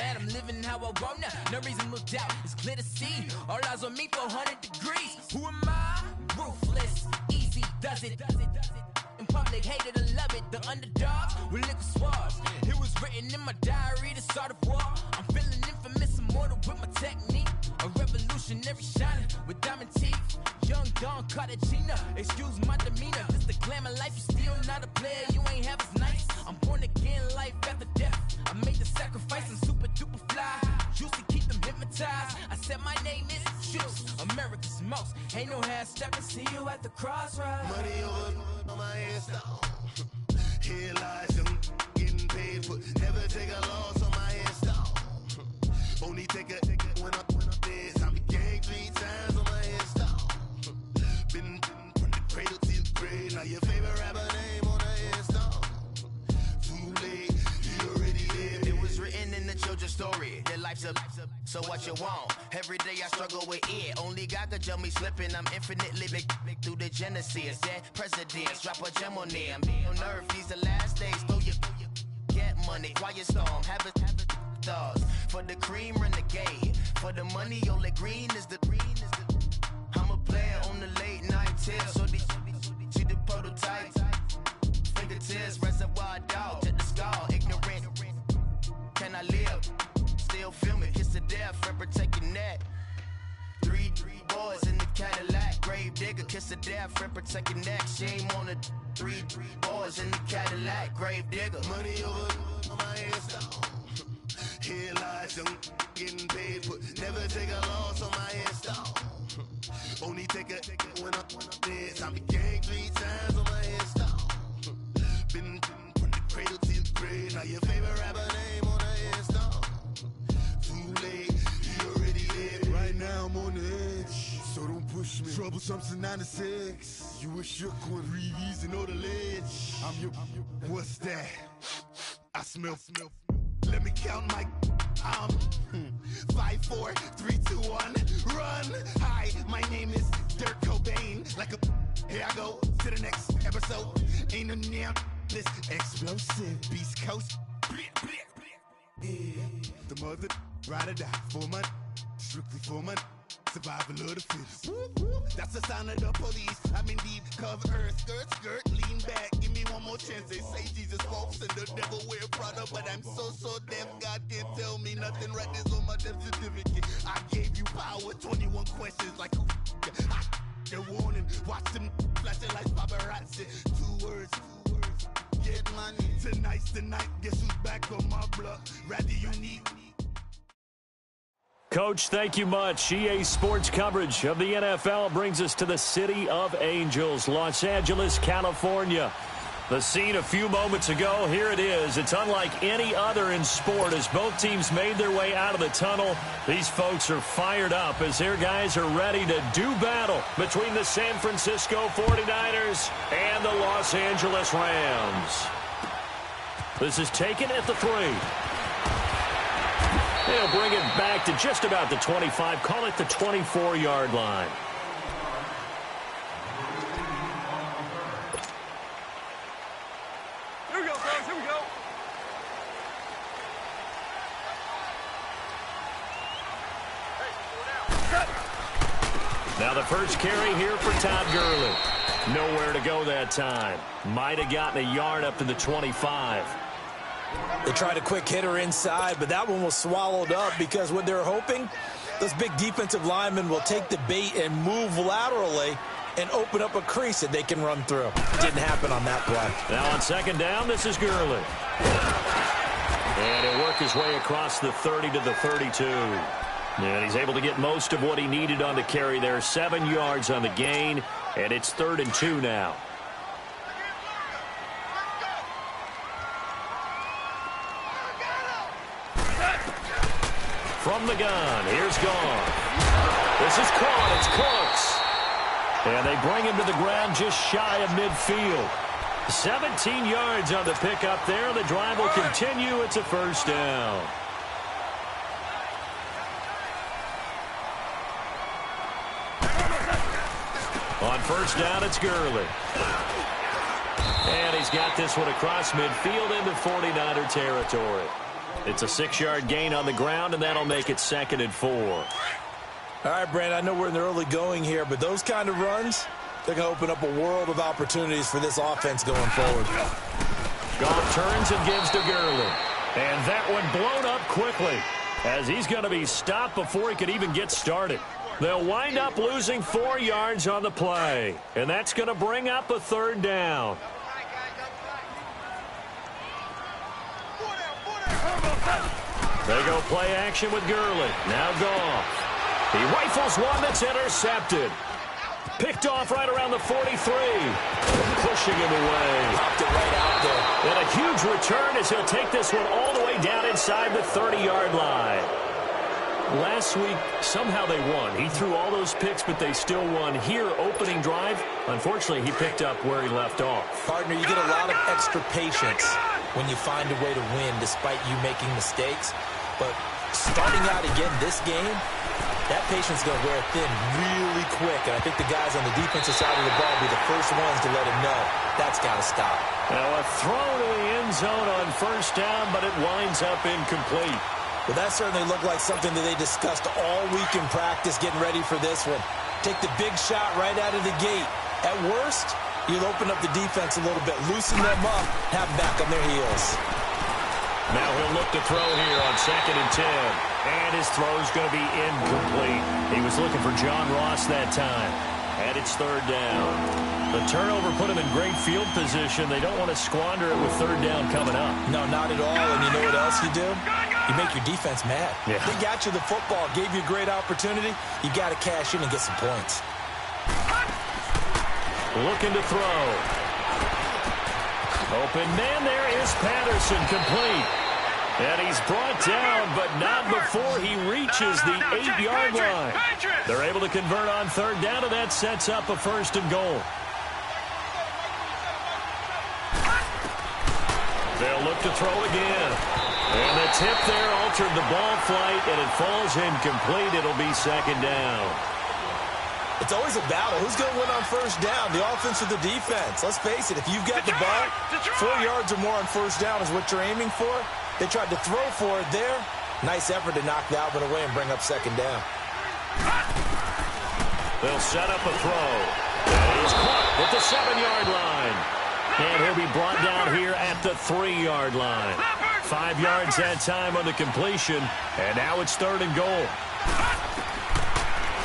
man, I'm living how I want now. No reason to doubt, it's clear to see. All eyes on me, 400 degrees. Who am I? Ruthless, easy does it. In public, hated or love it. The underdogs with liquor swabs. It was written in my diary to start a war. I'm feeling infamous, immortal with my technique. A revolutionary shining with diamond teeth. Young Don Cartagena, excuse my demeanor. This the glamour life, you still not a player. You ain't half as nice. I'm born again, life after death. I made the sacrifice, I'm super duper fly. Used to keep them hypnotized. I said my name is Juice, America's most. Ain't no half stepping, see you at the crossroads. Money over on my head stone. Here lies them getting paid for. Never take a loss on my head stone. Only take a when I'm dead. I'm gang 3 times on my head stone. Been from the cradle to the grave. Now your favorite rapper name on the headstone. Too late, you already lived. It was written in the children's story. Their life's a so what you want? Every day I struggle with it. Only God could jump me slipping. I'm infinitely big through the genesis. Dead presidents, drop a gem on them. On earth, these the last days. Throw your get money, quiet storm. Have a thoughts for the cream renegade. For the money, only green is the. I'm a player on the late night tip. So she the prototype. Fingertips, reservoir dog to the skull. Ignorant. Can I live? Still film it, kiss to death, friend protect your neck. Three boys in the Cadillac, grave digger, kiss to death, friend protect your neck. Shame on the three boys in the Cadillac, grave digger. Money over on my headstone. Here lies them getting paid for. Never take a loss on my headstone. Only take a when I'm dead. I'm gang 3 times on my headstone. Been from the cradle to the grave. Now your favorite rapper name on the headstone. Too late, you already lived. Right now I'm on the edge, so don't push me. Troublesome since 96. You a shook one, breathe easy, know the ledge. I'm your, what's that? I smell. Let me count my 5, 4, 3, 2, 1, run. Hi, my name is Dirk Cobain. Like a, here I go to the next episode. Ain't no damn this explosive Beast Coast. Yeah. The mother ride or die for my strictly for my survival of the fittest. That's the sign of the police. I'm in deep cover earth, skirt, lean back. Give me one more chance. They say Jesus walks and the devil wear Prada, but I'm so deaf. God can't tell me nothing. Right there's on my death certificate. I gave you power. 21 questions like who? They're warning. Watch them flashing like paparazzi. 2 words. Get money. Tonight's the night. Guess who's back on my block? Rather unique. Coach, thank you much. EA Sports coverage of the NFL brings us to the City of Angels, Los Angeles, California. The scene a few moments ago, here it is. It's unlike any other in sport as both teams made their way out of the tunnel. These folks are fired up as their guys are ready to do battle between the San Francisco 49ers and the Los Angeles Rams. This is taken at the 3. They'll bring it back to just about the 25. Call it the 24-yard line. Here we go, guys. Here we go. Now the first carry here for Todd Gurley. Nowhere to go that time. Might have gotten a yard up to the 25. They tried a quick hitter inside, but that one was swallowed up because what they're hoping, those big defensive linemen will take the bait and move laterally and open up a crease that they can run through. Didn't happen on that play. Now on second down, this is Gurley. And he'll work his way across the 30 to the 32. And he's able to get most of what he needed on the carry there. 7 yards on the gain, and it's 3rd and 2 now. From the gun, here's Gone. This is caught, it's close. And they bring him to the ground just shy of midfield. 17 yards on the pickup there. The drive will continue. It's a first down. On first down, it's Gurley. And he's got this one across midfield into 49er territory. It's a 6-yard gain on the ground, and that'll make it 2nd and 4. All right, Brandon, I know we're in the early going here, but those kind of runs, they're going to open up a world of opportunities for this offense going forward. Goff turns and gives to Gurley. And that one blown up quickly as he's going to be stopped before he could even get started. They'll wind up losing 4 yards on the play, and that's going to bring up a 3rd down. They go play action with Gurley. Now Goff. He rifles one that's intercepted. Picked off right around the 43. Pushing him away. Popped it right out there. And a huge return as he'll take this one all the way down inside the 30-yard line. Last week, somehow they won. He threw all those picks, but they still won. Here, opening drive, unfortunately, he picked up where he left off. Partner, you get a lot of extra patience when you find a way to win despite you making mistakes. But starting out again this game, that patience is going to wear thin really quick. And I think the guys on the defensive side of the ball will be the first ones to let him know that's got to stop. Now a throw to the end zone on 1st down, but it winds up incomplete. Well, that certainly looked like something that they discussed all week in practice getting ready for this one. Take the big shot right out of the gate. At worst, you'll open up the defense a little bit, loosen them up, have them back on their heels. Now he'll look to throw here on 2nd and 10. And his throw's going to be incomplete. He was looking for John Ross that time. And it's 3rd down. The turnover put him in great field position. They don't want to squander it with 3rd down coming up. No, not at all. And you know what else you do? You make your defense mad. Yeah. They got you the football, gave you a great opportunity. You got to cash in and get some points. Looking to throw. Open man there is Patterson, complete. And he's brought down, but not before he reaches the 8-yard line. They're able to convert on 3rd down, and that sets up a 1st and goal. They'll look to throw again. And the tip there altered the ball flight, and it falls incomplete. It'll be 2nd down. It's always a battle. Who's going to win on 1st down, the offense or the defense? Let's face it, if you've got the ball, 4 yards or more on 1st down is what you're aiming for. They tried to throw for it there. Nice effort to knock that one away and bring up 2nd down. They'll set up a throw. And he's caught at the 7-yard line. And he'll be brought down here at the 3-yard line. 5 yards that time on the completion. And now it's 3rd and goal.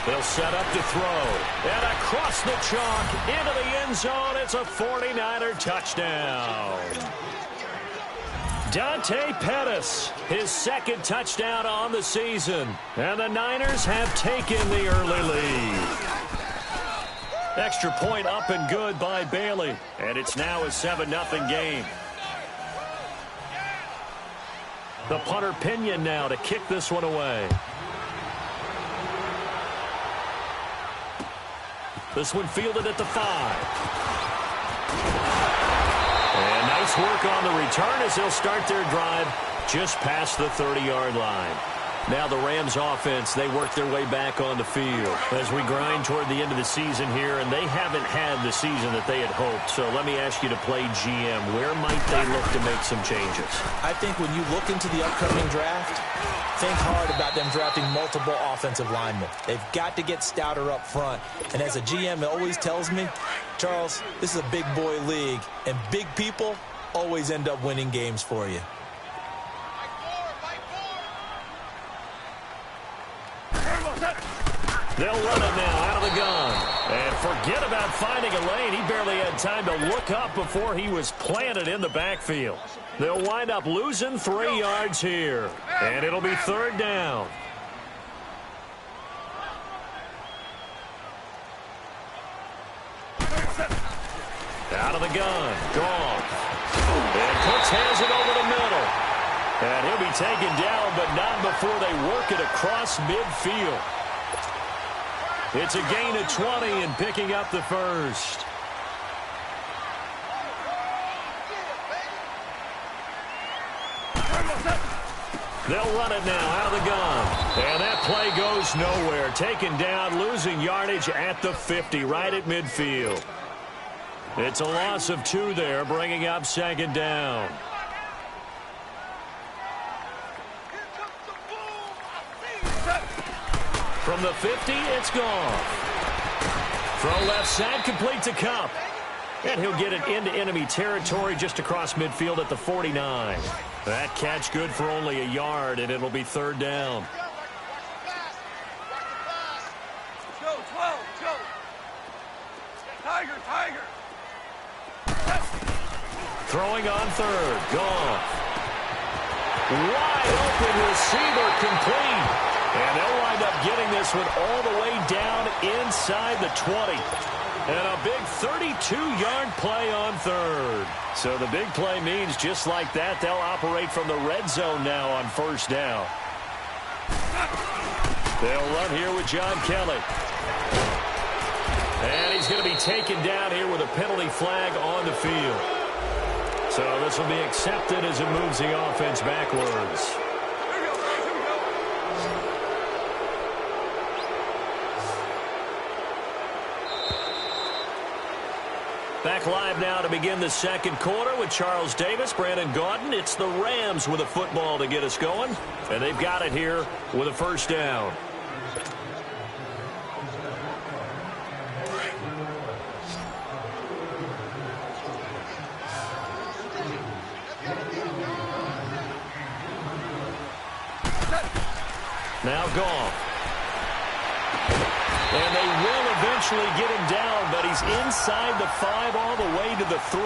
They'll set up to throw. And across the chalk into the end zone. It's a 49er touchdown. Dante Pettis, his 2nd touchdown on the season. And the Niners have taken the early lead. Extra point up and good by Bailey. And it's now a 7-0 game. The punter Pinion now to kick this one away. This one fielded at the 5. And nice work on the return as they'll start their drive just past the 30-yard line. Now the Rams offense, they work their way back on the field as we grind toward the end of the season here, and they haven't had the season that they had hoped. So let me ask you to play GM. Where might they look to make some changes? I think when you look into the upcoming draft, think hard about them drafting multiple offensive linemen. They've got to get stouter up front. And as a GM, it always tells me, Charles, this is a big boy league, and big people always end up winning games for you. They'll run it now out of the gun. And forget about finding a lane. He barely had time to look up before he was planted in the backfield. They'll wind up losing 3 yards here. And it'll be 3rd down. Out of the gun. Goff. And Cooks has it over the middle. And he'll be taken down, but not before they work it across midfield. It's a gain of 20 and picking up the 1st. They'll run it now out of the gun. And that play goes nowhere. Taken down, losing yardage at the 50, right at midfield. It's a loss of 2 there, bringing up 2nd down. From the 50, it's gone. Throw left side, complete to Cup. And he'll get it into enemy territory just across midfield at the 49. That catch good for only a yard, and it'll be third down. Go, 12, go. Tiger, Tiger. Throwing on third. Goff. Wide open receiver complete. And they'll wind up getting this one all the way down inside the 20. And a big 32-yard play on third. So the big play means just like that, they'll operate from the red zone now on first down. They'll run here with John Kelly. And he's going to be taken down here with a penalty flag on the field. So this will be accepted as it moves the offense backwards. Back live now to begin the second quarter with Charles Davis, Brandon Gaudin. It's the Rams with a football to get us going, and they've got it here with a first down. Now Goff. And they will eventually get him down, but he's inside the 5 all the way to the 3.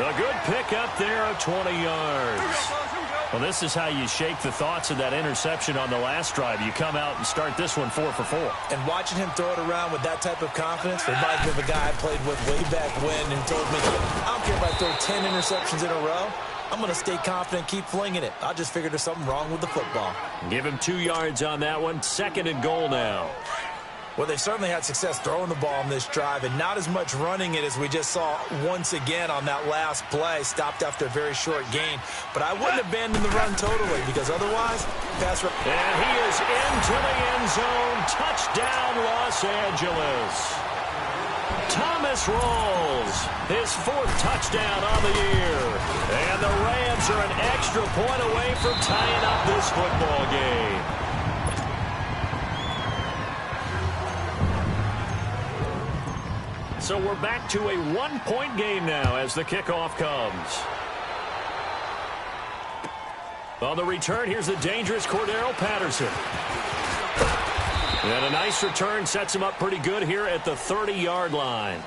A good pickup there of 20 yards. Well, this is how you shake the thoughts of that interception on the last drive. You come out and start this one 4 for 4. And watching him throw it around with that type of confidence reminds me of a guy I played with way back when and told me, I don't care if I throw 10 interceptions in a row. I'm going to stay confident, keep flinging it. I just figured there's something wrong with the football. Give him 2 yards on that one. 2nd and goal now. Well, they certainly had success throwing the ball on this drive and not as much running it as we just saw once again on that last play. Stopped after a very short gain. But I wouldn't abandon the run totally because otherwise, pass rush. And he is into the end zone. Touchdown, Los Angeles. Thomas rolls his 4th touchdown on the year. And the Rams are an extra point away from tying up this football game. So we're back to a 1-point game now as the kickoff comes. On the return, here's the dangerous Cordero Patterson. And a nice return sets him up pretty good here at the 30-yard line.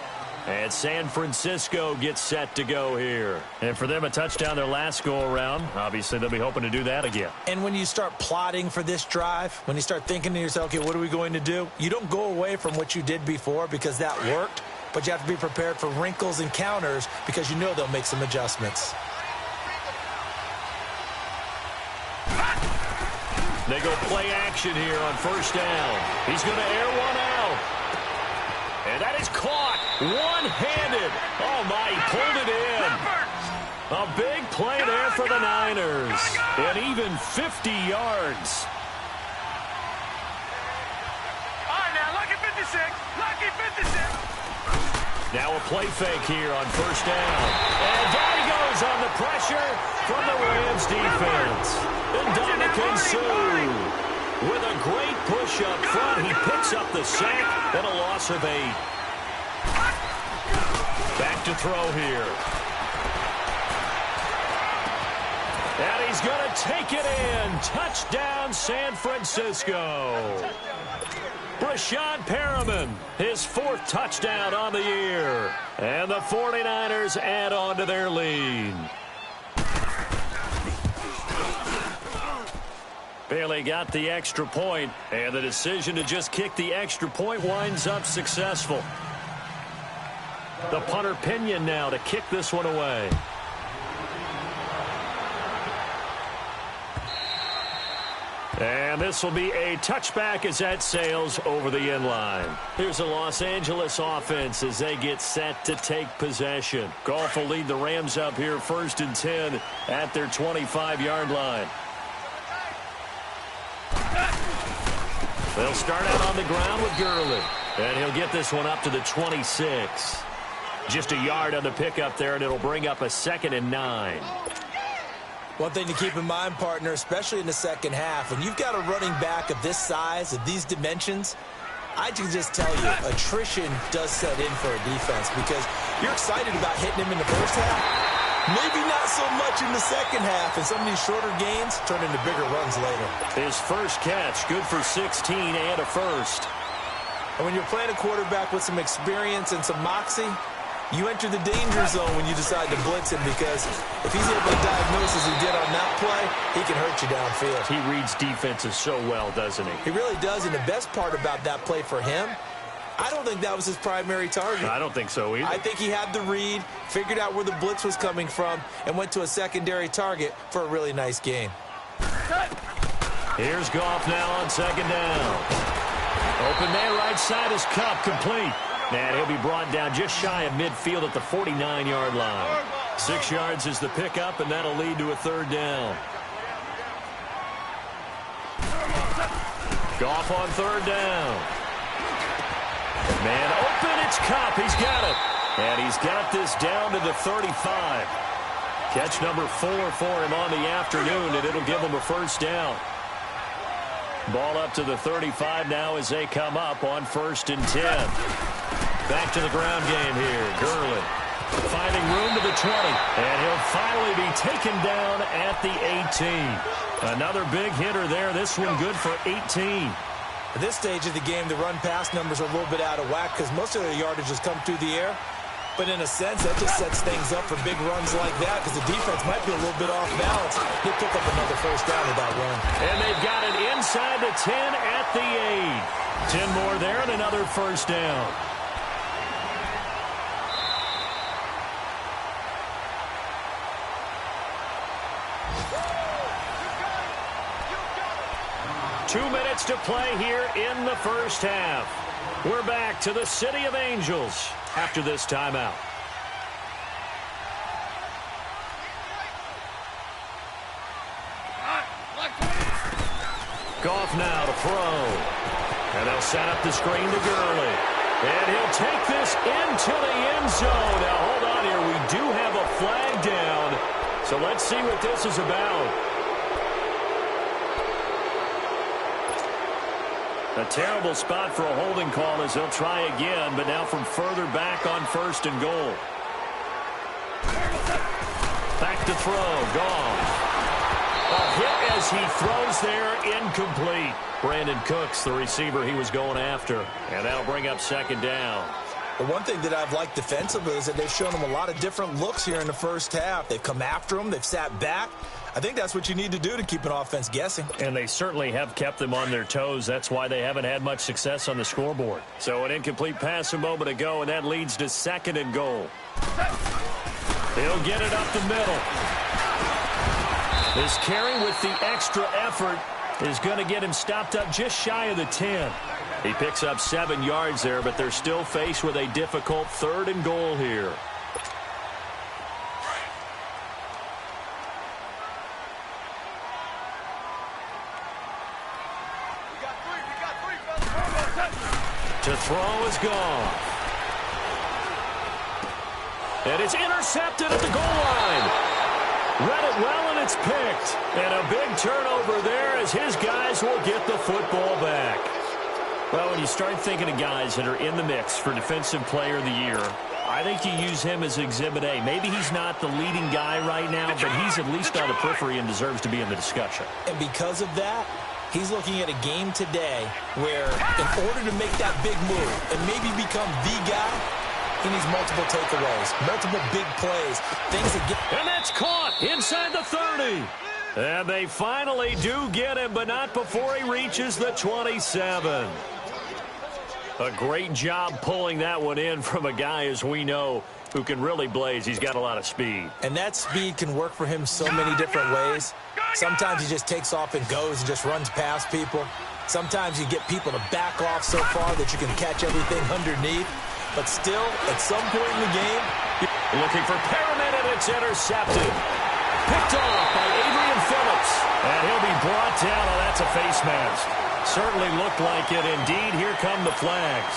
And San Francisco gets set to go here. And for them, a touchdown their last go-around. Obviously, they'll be hoping to do that again. And when you start plotting for this drive, when you start thinking to yourself, okay, what are we going to do? You don't go away from what you did before because that worked. But you have to be prepared for wrinkles and counters because you know they'll make some adjustments. They go play action here on first down. He's going to air one out. And that is caught one-handed. Oh, my, he pulled it in. A big play there for the Niners. And even 50 yards. All right, now, lucky 56. Lucky 56. Now a play fake here on first down. And down he goes on the pressure from the Rams defense. And Dominican Sue with a great push up front. He picks up the sack and a loss of 8. Back to throw here. And he's going to take it in. Touchdown, San Francisco. Brashad Perriman, his 4th touchdown on the year. And the 49ers add on to their lead. Bailey got the extra point, and the decision to just kick the extra point winds up successful. The punter Pinion now to kick this one away. And this will be a touchback as that sails over the end line. Here's a Los Angeles offense as they get set to take possession. Goff will lead the Rams up here 1st and 10 at their 25-yard line. They'll start out on the ground with Gurley. And he'll get this one up to the 26. Just a yard on the pickup there, and it'll bring up a 2nd and 9. One thing to keep in mind, partner, especially in the second half, when you've got a running back of this size, of these dimensions, I can just tell you, attrition does set in for a defense because you're excited about hitting him in the first half. Maybe not so much in the second half, and some of these shorter gains turn into bigger runs later. His first catch, good for 16 and a first. And when you're playing a quarterback with some experience and some moxie, you enter the danger zone when you decide to blitz him because if he's able to diagnose as he did on that play, he can hurt you downfield. He reads defenses so well, doesn't he? He really does, and the best part about that play for him, I don't think that was his primary target. I don't think so either. I think he had the read, figured out where the blitz was coming from, and went to a secondary target for a really nice gain. Here's Goff now on second down. Open man right side is Cup, complete. And he'll be brought down just shy of midfield at the 49-yard line. 6 yards is the pickup, and that'll lead to a third down. Goff on third down. Man open, it's Cup. He's got it. And he's got this down to the 35. Catch number 4 for him on the afternoon, and it'll give him a first down. Ball up to the 35 now as they come up on 1st and 10. Back to the ground game here. Gurley finding room to the 20. And he'll finally be taken down at the 18. Another big hitter there. This one good for 18. At this stage of the game, the run-pass numbers are a little bit out of whack because most of the yardage has come through the air. But in a sense, that just sets things up for big runs like that because the defense might be a little bit off balance. He'll pick up another first down with that run. And they've got it inside the 10 at the 8. 10 more there and another first down. Two minutes to play here in the first half. We're back to the City of Angels after this timeout. Goff now to throw. And they'll set up the screen to Gurley. And he'll take this into the end zone. Now, hold on here. We do have a flag down. So let's see what this is about. A terrible spot for a holding call as they'll try again, but now from further back on 1st and goal. Back to throw. Goff. A hit as he throws there, incomplete. Brandon Cooks, the receiver he was going after. And that'll bring up 2nd down. The one thing that I've liked defensively is that they've shown him a lot of different looks here in the first half. They've come after him. They've sat back. I think that's what you need to do to keep an offense guessing. And they certainly have kept them on their toes. That's why they haven't had much success on the scoreboard. So an incomplete pass a moment ago, and that leads to 2nd and goal. He'll get it up the middle. This carry with the extra effort is going to get him stopped up just shy of the 10. He picks up 7 yards there, but they're still faced with a difficult 3rd and goal here. To throw is gone. And it's intercepted at the goal line. Read it well, and it's picked. And a big turnover there as his guys will get the football back. Well, when you start thinking of guys that are in the mix for Defensive Player of the Year, I think you use him as Exhibit A. Maybe he's not the leading guy right now, but he's at least on the periphery and deserves to be in the discussion. And because of that, he's looking at a game today where in order to make that big move and maybe become the guy, he needs multiple takeaways, multiple big plays, things that get... And that's caught inside the 30. And they finally do get him, but not before he reaches the 27. A great job pulling that one in from a guy, as we know, who can really blaze. He's got a lot of speed. And that speed can work for him so many different ways. Sometimes he just takes off and goes and just runs past people. Sometimes you get people to back off so far that you can catch everything underneath. But still, at some point in the game... Looking for Perriman, and it's intercepted. Picked off by Adrian Phillips. And he'll be brought down. Oh, that's a face mask. Certainly looked like it. Indeed, here come the flags.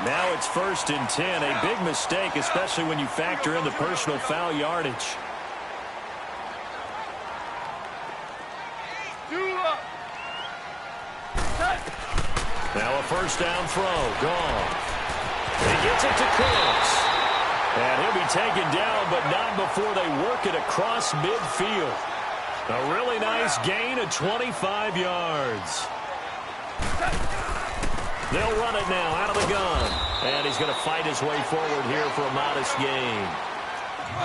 Now it's 1st and 10. A big mistake, especially when you factor in the personal foul yardage. Now a first down throw. Gone. He gets it to Cooks. And he'll be taken down, but not before they work it across midfield. A really nice gain of 25 yards. They'll run it now out of the gun. And he's going to fight his way forward here for a modest gain.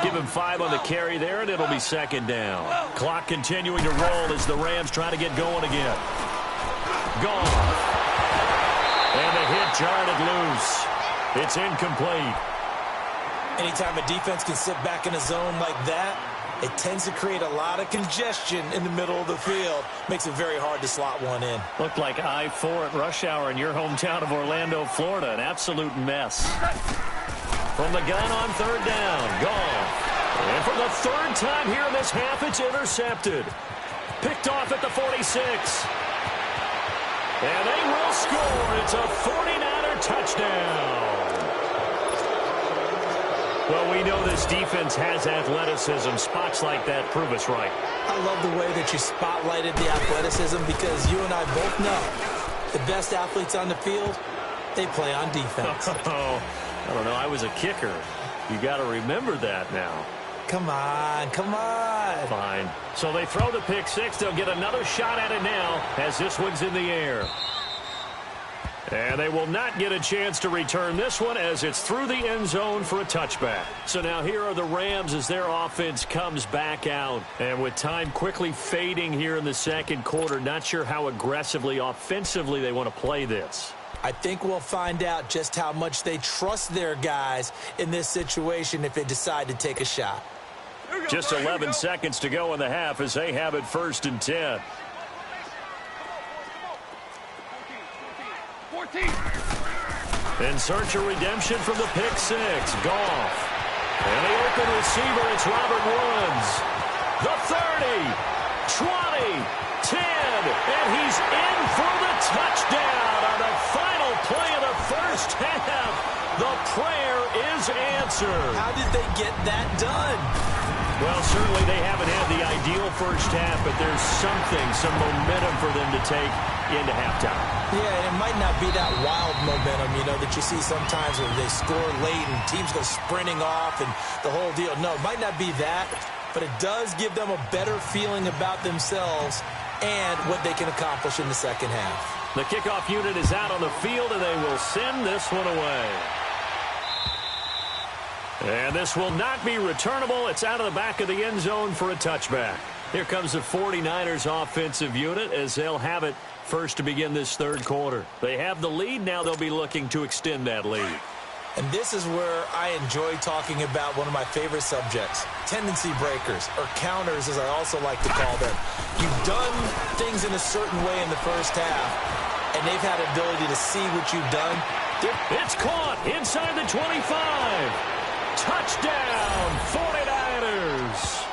Give him 5 on the carry there, and it'll be 2nd down. Clock continuing to roll as the Rams try to get going again. Gone. And the hit jarred it loose. It's incomplete. Anytime a defense can sit back in a zone like that, it tends to create a lot of congestion in the middle of the field. Makes it very hard to slot one in. Looked like I-4 at rush hour in your hometown of Orlando, Florida. An absolute mess. From the gun on 3rd down. Gone. And for the 3rd time here in this half, it's intercepted. Picked off at the 46. And they will score. It's a 49er touchdown. Well, we know this defense has athleticism. Spots like that prove us right. I love the way that you spotlighted the athleticism because you and I both know the best athletes on the field, they play on defense. Oh, I don't know. I was a kicker. You got to remember that now. Come on, come on. Fine. So they throw the pick six. They'll get another shot at it now as this one's in the air. And they will not get a chance to return this one as it's through the end zone for a touchback. So now here are the Rams as their offense comes back out. And with time quickly fading here in the 2nd quarter, not sure how aggressively, offensively they want to play this. I think we'll find out just how much they trust their guys in this situation if they decide to take a shot. Just 11 seconds to go in the half as they have it 1st and 10. In search of redemption from the pick six. Goff. And the open receiver, it's Robert Woods. The 30, 20, 10, and he's in for the touchdown on the final play of the 1st half. The prayer is answered. How did they get that done? Well, certainly they haven't had the ideal 1st half, but there's some momentum for them to take into halftime. Yeah, and it might not be that wild momentum, that you see sometimes when they score late and teams go sprinting off and the whole deal. No, it might not be that, but it does give them a better feeling about themselves and what they can accomplish in the 2nd half. The kickoff unit is out on the field, and they will send this one away. And this will not be returnable. It's out of the back of the end zone for a touchback. Here comes the 49ers offensive unit as they'll have it first to begin this 3rd quarter. They have the lead. Now they'll be looking to extend that lead. And this is where I enjoy talking about one of my favorite subjects, tendency breakers, or counters as I also like to call them. You've done things in a certain way in the 1st half, and they've had the ability to see what you've done. It's caught inside the 25. Touchdown, 49ers.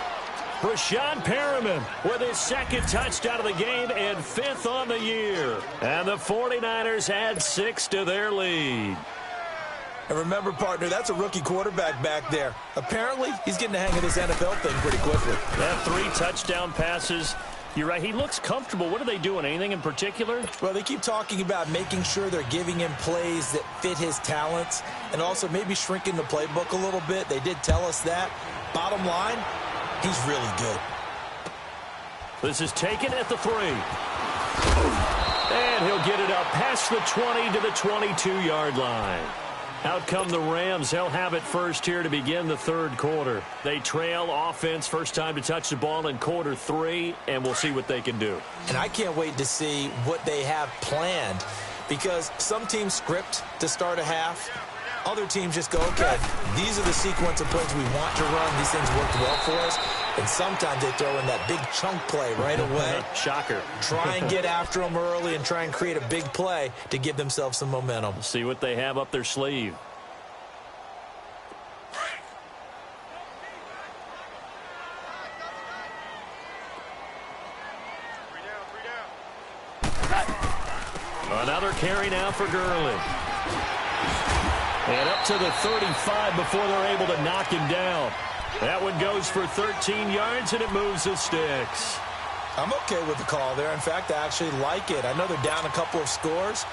Rashad Perriman with his 2nd touchdown of the game and 5th on the year. And the 49ers add 6 to their lead. And remember, partner, that's a rookie quarterback back there. Apparently, he's getting the hang of this NFL thing pretty quickly. That 3 touchdown passes. You're right. He looks comfortable. What are they doing? Anything in particular? Well, they keep talking about making sure they're giving him plays that fit his talents and also maybe shrinking the playbook a little bit. They did tell us that. Bottom line, he's really good. This is taken at the 3. And he'll get it up past the 20 to the 22-yard line. Out come the Rams. They'll have it first here to begin the 3rd quarter. They trail offense, first time to touch the ball in quarter 3, and we'll see what they can do. And I can't wait to see what they have planned because some teams script to start a half. Other teams just go, okay, these are the sequence of plays we want to run. These things worked well for us. And sometimes they throw in that big chunk play right away. Shocker. Try and get after them early and try and create a big play to give themselves some momentum. See what they have up their sleeve. Another carry now for Gurley. And up to the 35 before they're able to knock him down. That one goes for 13 yards, and it moves the sticks. I'm okay with the call there. In fact, I actually like it. I know they're down a couple of scores,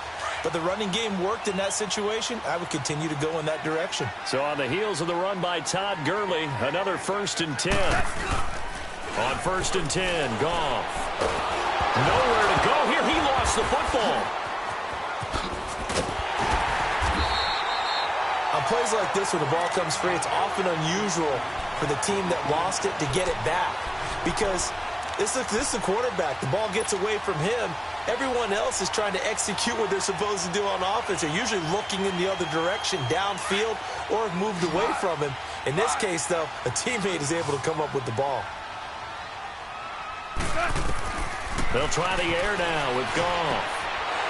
but the running game worked in that situation. I would continue to go in that direction. So on the heels of the run by Todd Gurley, another 1st and 10. On 1st and 10, Goff. Nowhere to go here. He lost the football. On plays like this where the ball comes free, it's often unusual for the team that lost it to get it back. Because this is the quarterback. The ball gets away from him. Everyone else is trying to execute what they're supposed to do on offense. They're usually looking in the other direction, downfield, or have moved away from him. In this case, though, a teammate is able to come up with the ball. They'll try the air now with Goff.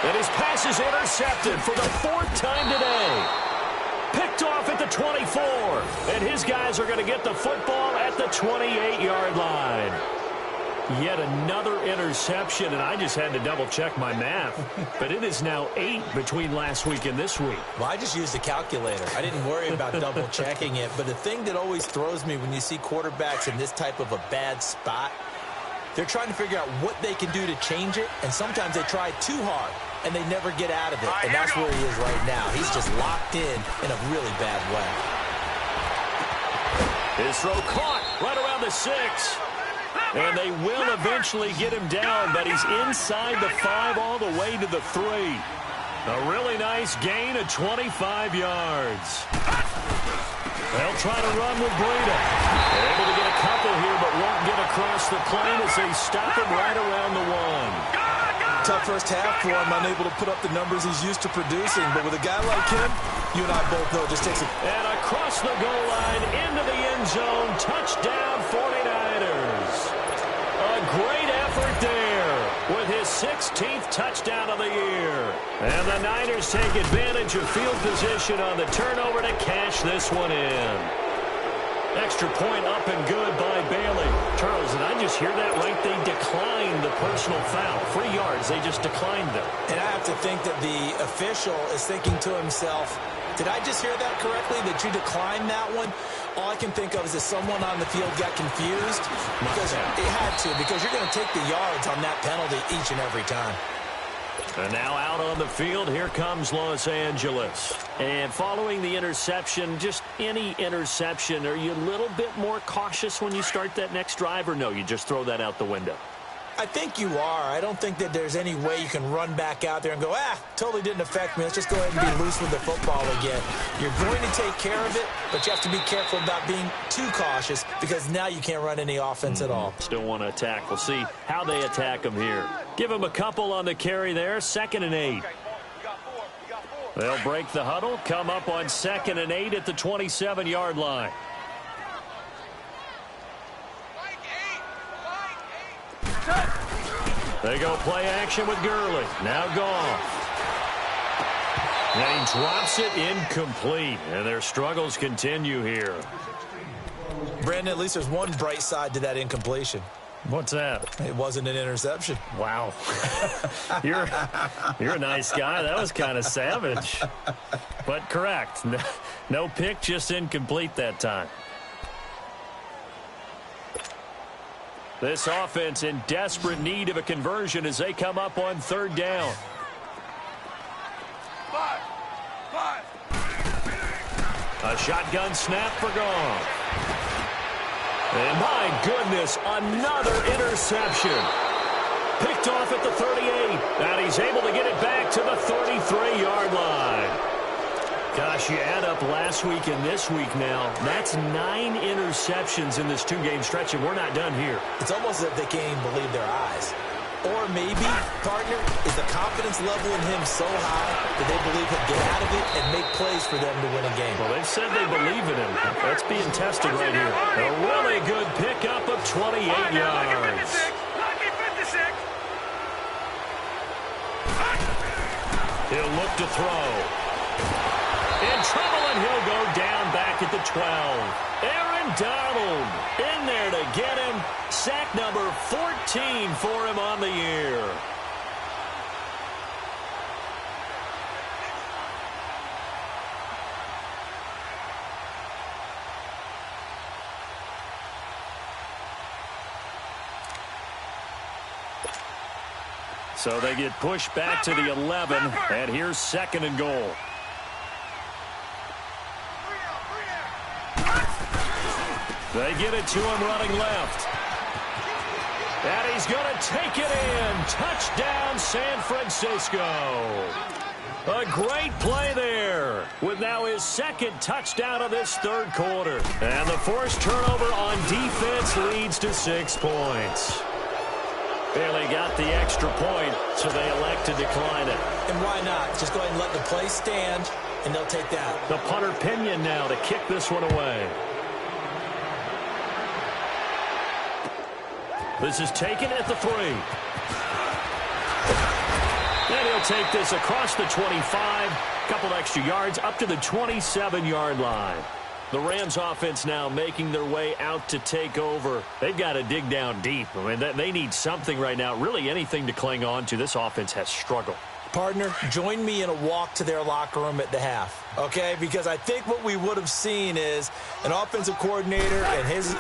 And his pass is intercepted for the 4th time today. Picked off at the 24. And his guys are going to get the football at the 28-yard line. Yet another interception, and I just had to double-check my math. But it is now 8 between last week and this week. Well, I just used a calculator. I didn't worry about double-checking it. But the thing that always throws me when you see quarterbacks in this type of a bad spot, they're trying to figure out what they can do to change it, and sometimes they try too hard, and they never get out of it. And that's where he is right now. He's just locked in a really bad way. His throw caught right around the 6. And they will eventually get him down, but he's inside the 5 all the way to the 3. A really nice gain of 25 yards. They'll try to run with Breida. They're able to get a couple here, but won't get across the plane as they stop him right around the 1. Tough first half for him, unable to put up the numbers he's used to producing. But with a guy like him, you and I both know it just takes a... And across the goal line, into the end zone, touchdown 49ers. A great effort there with his 16th touchdown of the year. And the Niners take advantage of field position on the turnover to cash this one in. Extra point up and good by Bailey. Charles, and I just hear that right? They declined the personal foul. 3 yards, they just declined them. And I have to think that the official is thinking to himself, did I just hear that correctly, that you declined that one? All I can think of is that someone on the field got confused. Because it had to, because you're going to take the yards on that penalty each and every time. And now out on the field, here comes Los Angeles. And following the interception, just any interception, are you a little bit more cautious when you start that next drive, or no, you just throw that out the window? I think you are. I don't think that there's any way you can run back out there and go, totally didn't affect me. Let's just go ahead and be loose with the football again. You're going to take care of it, but you have to be careful about being too cautious because now you can't run any offense at all. Still want to attack. We'll see how they attack them here. Give them a couple on the carry there. 2nd and 8. They'll break the huddle, come up on 2nd and 8 at the 27-yard line. They go play action with Gurley. Now Goff. And he drops it incomplete. And their struggles continue here. Brandon, at least there's one bright side to that incompletion. What's that? It wasn't an interception. Wow. You're a nice guy. That was kind of savage. But correct. No pick, just incomplete that time. This offense in desperate need of a conversion as they come up on 3rd down. 5. A shotgun snap for Goff. And my goodness, another interception. Picked off at the 38. And he's able to get it back to the 33-yard line. Gosh, you add up last week and this week now, that's 9 interceptions in this 2-game stretch, and we're not done here. It's almost as if they can't even believe their eyes. Or maybe, partner, is the confidence level in him so high that they believe he'll get out of it and make plays for them to win a game. Well, they've said they believe in him. That's being tested right here. A really good pickup of 28 yards. Lucky 56. He'll look to throw. In trouble, and he'll go down back at the 12. Aaron Donald in there to get him. Sack number 14 for him on the year. So they get pushed back to the 11, and here's 2nd and goal. They get it to him running left. And he's going to take it in. Touchdown, San Francisco. A great play there with now his 2nd touchdown of this 3rd quarter. And the forced turnover on defense leads to 6 points. Bailey got the extra point, so they elect to decline it. And why not? Just go ahead and let the play stand, and they'll take that. The punter Pinion now to kick this one away. This is taken at the 3. And he'll take this across the 25. Couple extra yards up to the 27-yard line. The Rams offense now making their way out to take over. They've got to dig down deep. I mean, they need something right now, really anything to cling on to. This offense has struggled. Partner, join me in a walk to their locker room at the half, okay? Because I think what we would have seen is an offensive coordinator and his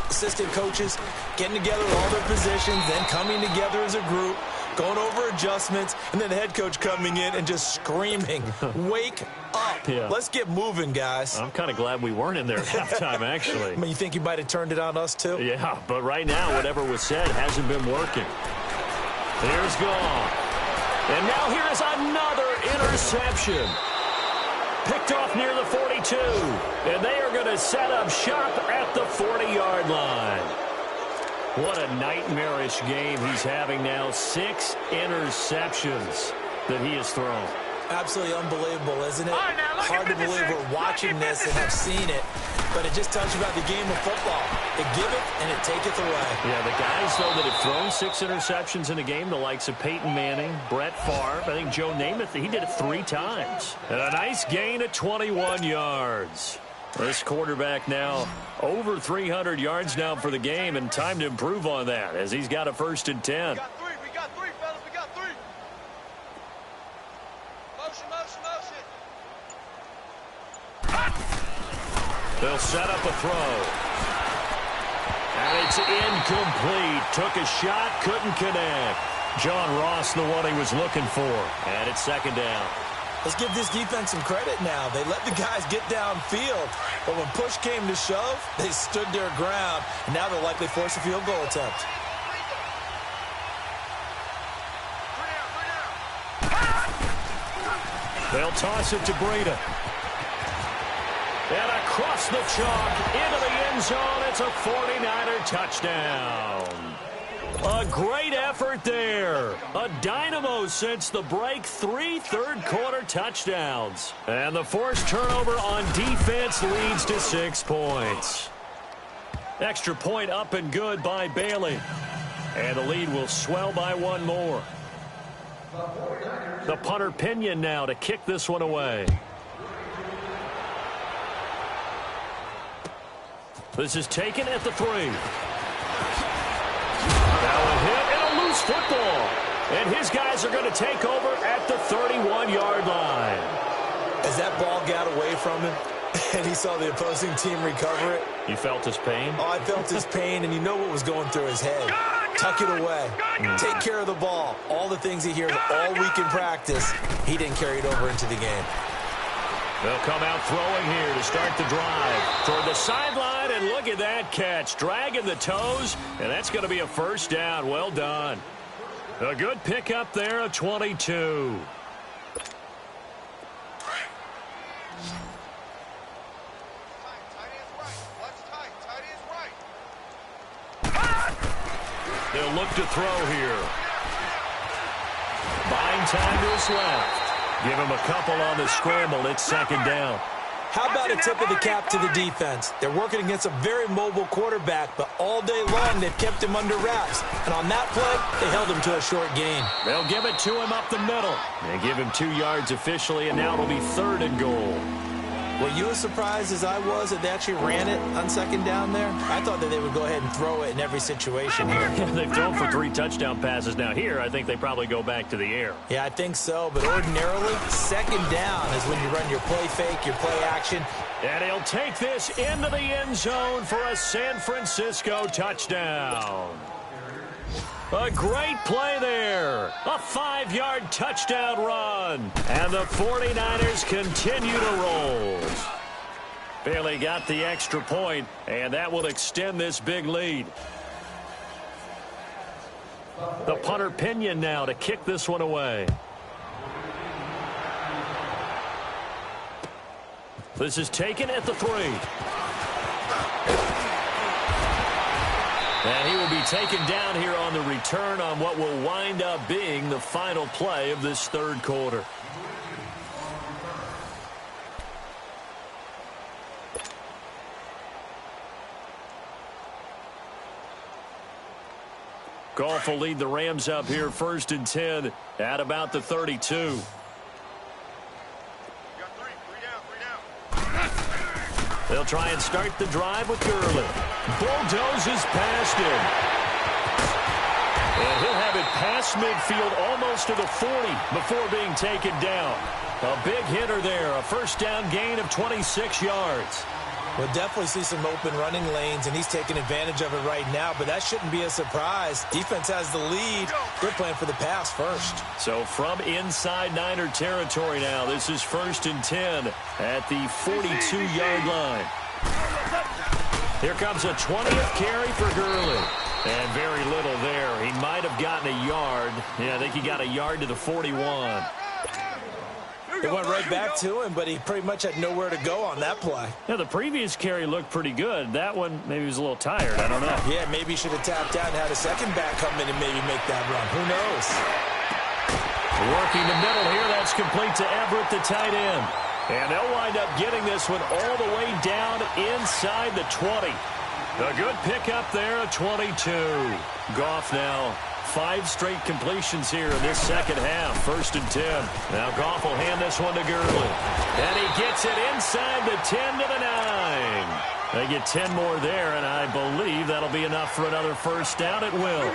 assistant coaches getting together with all their positions, then coming together as a group, going over adjustments, and then the head coach coming in and just screaming, wake up. Yeah. Let's get moving, guys. I'm kind of glad we weren't in there at halftime, actually. I mean, you think he might have turned it on us, too? Yeah, but right now, whatever was said hasn't been working. Here's gone. And now here is another interception. Picked off near the 42. And they are going to set up shop at the 40-yard line. What a nightmarish game he's having now. 6 interceptions that he has thrown. Absolutely unbelievable, isn't it? Hard to believe we're watching this and have seen it, but it just tells you about the game of football. It giveth and it taketh away. Yeah, the guys, though, that have thrown 6 interceptions in a game, the likes of Peyton Manning, Brett Favre, I think Joe Namath, he did it 3 times. And a nice gain of 21 yards. This quarterback now over 300 yards now for the game, and time to improve on that as he's got a 1st and 10. We got 3, fellas. We got 3. Motion. They'll set up a throw. And it's incomplete. Took a shot, couldn't connect. John Ross, the one he was looking for. And it's 2nd down. Let's give this defense some credit now. They let the guys get downfield, but when push came to shove, they stood their ground, and now they'll likely force a field goal attempt. They'll toss it to Breida. And across the chalk, into the end zone, it's a 49er touchdown. A great effort there. A dynamo since the break. 3 third-quarter touchdowns. And the forced turnover on defense leads to 6 points. Extra point up and good by Bailey. And the lead will swell by 1 more. The punter Pinion now to kick this one away. This is taken at the 3. Now a hit and a loose football. And his guys are going to take over at the 31-yard line. As that ball got away from him and he saw the opposing team recover it. You felt his pain? Oh, I felt his pain, and you know what was going through his head. Tuck it away. Take care of the ball. All the things he hears all week in practice, he didn't carry it over into the game. They'll come out throwing here to start the drive. Toward the sideline, and look at that catch. Dragging the toes, and that's going to be a 1st down. Well done. A good pickup there, a 22. They'll look to throw here. Buying time to his left. Give him a couple on the scramble. It's 2nd down. How about a tip of the cap to the defense? They're working against a very mobile quarterback, but all day long they've kept him under wraps. And on that play, they held him to a short gain. They'll give it to him up the middle. They give him 2 yards officially, and now it'll be 3rd and goal. Were you as surprised as I was that they actually ran it on 2nd down there? I thought that they would go ahead and throw it in every situation here. They've thrown for 3 touchdown passes now. Here, I think they probably go back to the air. Yeah, I think so. But ordinarily, 2nd down is when you run your play fake, your play action. And he'll take this into the end zone for a San Francisco touchdown. A great play there. A 5-yard touchdown run. And the 49ers continue to roll. Bailey got the extra point, and that will extend this big lead. The punter Pinion now to kick this one away. This is taken at the 3. And he will be taken down here on the return on what will wind up being the final play of this third quarter. Goff will lead the Rams up here 1st and 10 at about the 32. They'll try and start the drive with Gurley. Bulldozes past him. And he'll have it past midfield almost to the 40 before being taken down. A big hitter there. A first down gain of 26 yards. We'll definitely see some open running lanes, and he's taking advantage of it right now, but that shouldn't be a surprise. Defense has the lead. They're playing for the pass first. So from inside Niner territory now, this is 1st and 10 at the 42-yard line. Here comes a 20th carry for Gurley. And very little there. He might have gotten a yard. Yeah, I think he got a yard to the 41. It went right back to him, but he pretty much had nowhere to go on that play. Yeah, the previous carry looked pretty good. That one, maybe he was a little tired. I don't know. Yeah, maybe he should have tapped out and had a second back come in and maybe make that run. Who knows? Working the middle here. That's complete to Everett, the tight end. And they'll wind up getting this one all the way down inside the 20. A good pickup there at 22. Goff now 5 straight completions here in this second half. 1st and 10. Now Goff will hand this one to Gurley. And he gets it inside the 10 to the 9. They get 10 more there, and I believe that'll be enough for another first down. It will.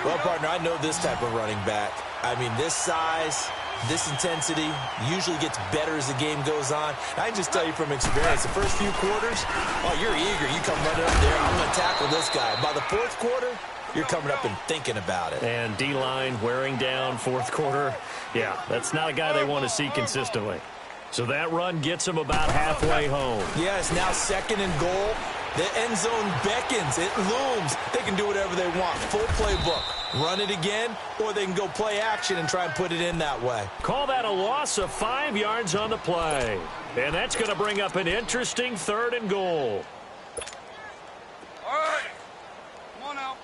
Well, partner, I know this type of running back. I mean, this size, this intensity usually gets better as the game goes on. I can just tell you from experience, the first few quarters, oh, you're eager. You come running up there, I'm going to tackle this guy. By the 4th quarter, you're coming up and thinking about it. And D-line wearing down 4th quarter. Yeah, that's not a guy they want to see consistently. So that run gets them about halfway home. Yeah, it's now 2nd and goal. The end zone beckons. It looms. They can do whatever they want. Full playbook. Run it again, or they can go play action and try and put it in that way. Call that a loss of 5 yards on the play. And that's going to bring up an interesting 3rd and goal. All right. Come on now.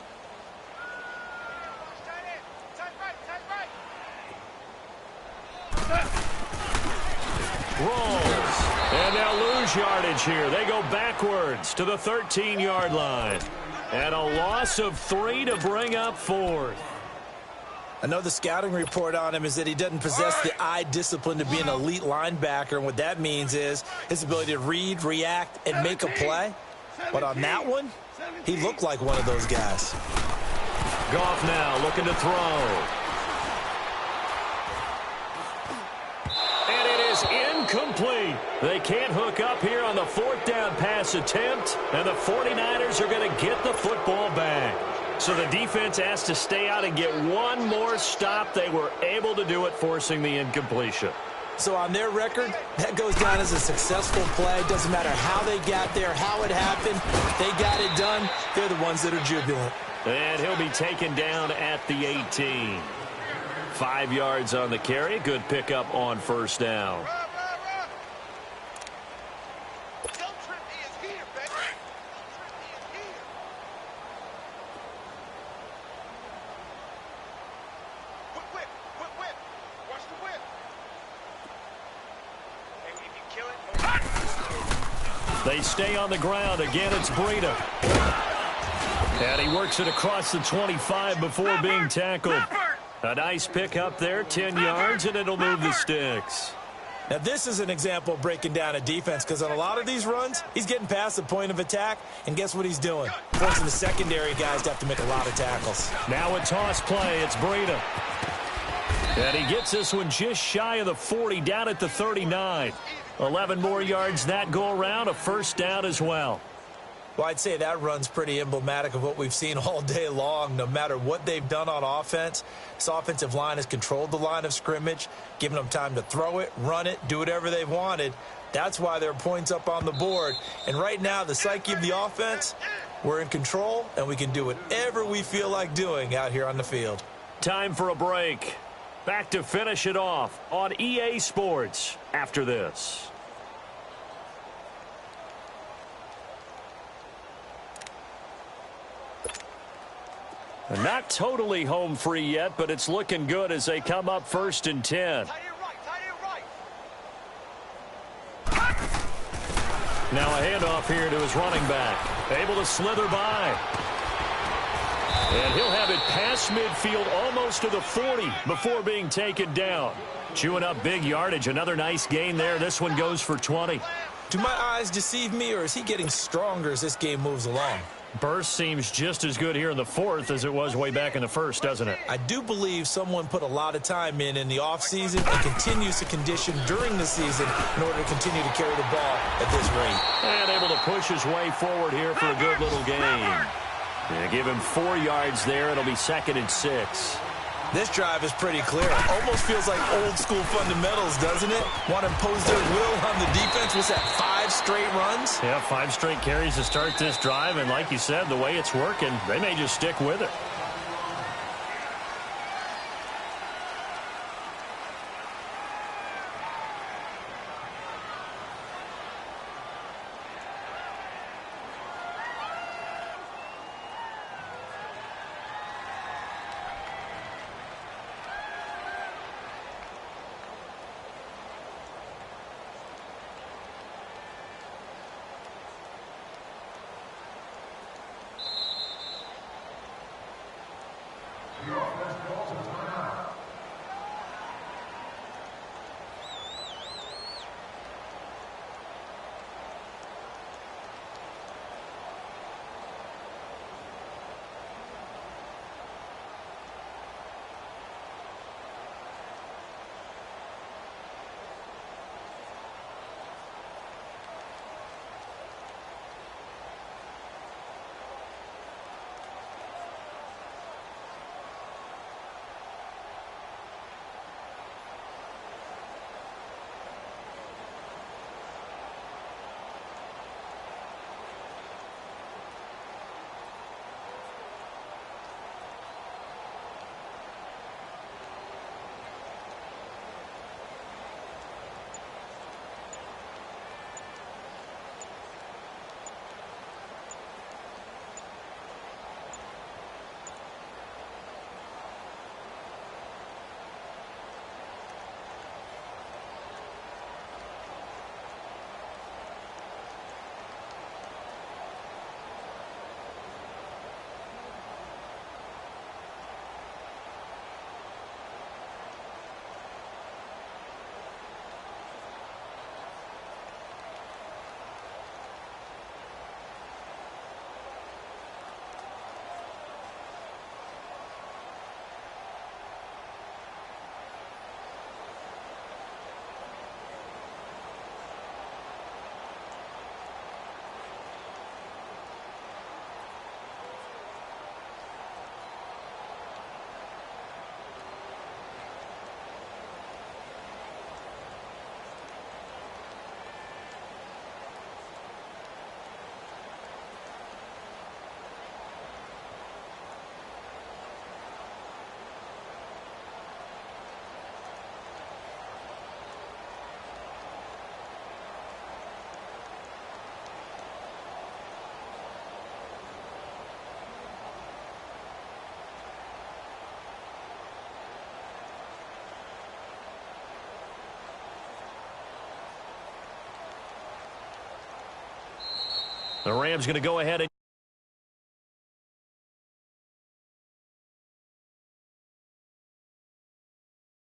Rolls. And they'll lose yardage here. They go backwards to the 13-yard line. And a loss of 3 to bring up 4th. I know the scouting report on him is that he doesn't possess the eye discipline to be an elite linebacker. And what that means is his ability to read, react, and make a play. But on that one, he looked like one of those guys. Goff now looking to throw. Incomplete. They can't hook up here on the 4th down pass attempt, and the 49ers are going to get the football back. So the defense has to stay out and get one more stop. They were able to do it, forcing the incompletion. So on their record, that goes down as a successful play. Doesn't matter how they got there, how it happened. They got it done. They're the ones that are jubilant. And he'll be taken down at the 18. 5 yards on the carry. Good pickup on 1st down. They stay on the ground. Again, it's Breida. And he works it across the 25 before being tackled. A nice pick up there, 10 yards, and it'll move the sticks. Now, this is an example of breaking down a defense, because on a lot of these runs, he's getting past the point of attack, and guess what he's doing? Forcing the secondary guys to have to make a lot of tackles. Now a toss play. It's Breida. And he gets this one just shy of the 40, down at the 39. 11 more yards that go around, a first down as well. Well, I'd say that run's pretty emblematic of what we've seen all day long. No matter what they've done on offense, this offensive line has controlled the line of scrimmage, giving them time to throw it, run it, do whatever they've wanted. That's why there are points up on the board. And right now, the psyche of the offense, we're in control, and we can do whatever we feel like doing out here on the field. Time for a break. Back to finish it off on EA Sports after this. Not totally home free yet, but it's looking good as they come up 1st and 10. Now a handoff here to his running back. Able to slither by. And he'll have it past midfield almost to the 40 before being taken down. Chewing up big yardage. Another nice gain there. This one goes for 20. Do my eyes deceive me, or is he getting stronger as this game moves along? Burst seems just as good here in the 4th as it was way back in the 1st, doesn't it? I do believe someone put a lot of time in the offseason and continues to condition during the season in order to continue to carry the ball at this rate. And able to push his way forward here for a good little gain. Yeah, give him 4 yards there. It'll be 2nd and 6. This drive is pretty clear. Almost feels like old school fundamentals, doesn't it? Want to impose their will on the defense. Was that 5 straight runs? Yeah, 5 straight carries to start this drive. And like you said, the way it's working, they may just stick with it. The Rams going to go ahead and